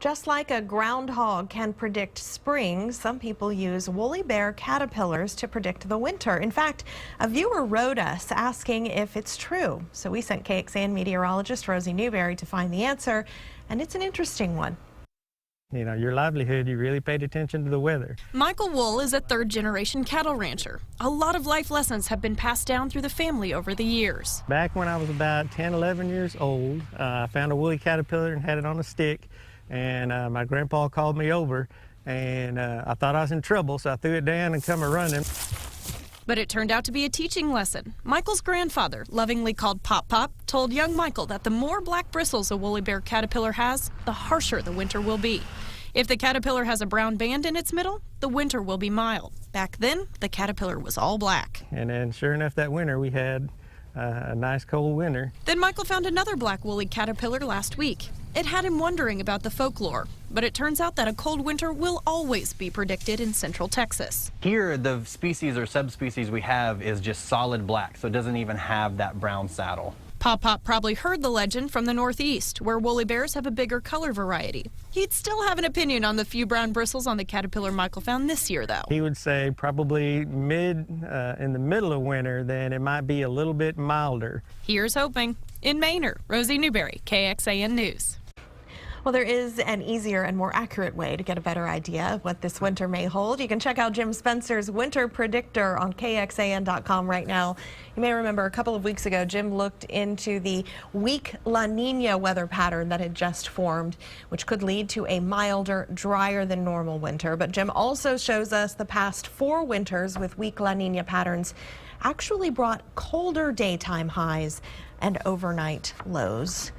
Just like a groundhog can predict spring, some people use woolly bear caterpillars to predict the winter. In fact, a viewer wrote us asking if it's true. So we sent KXAN meteorologist Rosie Newberry to find the answer, and it's an interesting one. You know, your livelihood, you really paid attention to the weather. Michael Woehl is a third-generation cattle rancher. A lot of life lessons have been passed down through the family over the years. Back when I was about 10, 11 years old, I found a woolly caterpillar and had it on a stick. And my grandpa called me over, and I thought I was in trouble, so I threw it down and come a-running. But it turned out to be a teaching lesson. Michael's grandfather, lovingly called Pop Pop, told young Michael that the more black bristles a woolly bear caterpillar has, the harsher the winter will be. If the caterpillar has a brown band in its middle, the winter will be mild. Back then, the caterpillar was all black. And then sure enough, that winter we had a nice cold winter. Then Michael found another black woolly caterpillar last week. It had him wondering about the folklore, but it turns out that a cold winter will always be predicted in central Texas. Here, the species or subspecies we have is just solid black, so it doesn't even have that brown saddle. Pop Pop probably heard the legend from the Northeast, where woolly bears have a bigger color variety. He'd still have an opinion on the few brown bristles on the caterpillar Michael found this year, though. He would say probably in the middle of winter, then it might be a little bit milder. Here's hoping. In Manor, Rosie Newberry, KXAN News. Well, there is an easier and more accurate way to get a better idea of what this winter may hold. You can check out Jim Spencer's Winter Predictor on KXAN.com right now. You may remember a couple of weeks ago, Jim looked into the weak La Nina weather pattern that had just formed, which could lead to a milder, drier than normal winter. But Jim also shows us the past 4 winters with weak La Nina patterns actually brought colder daytime highs and overnight lows.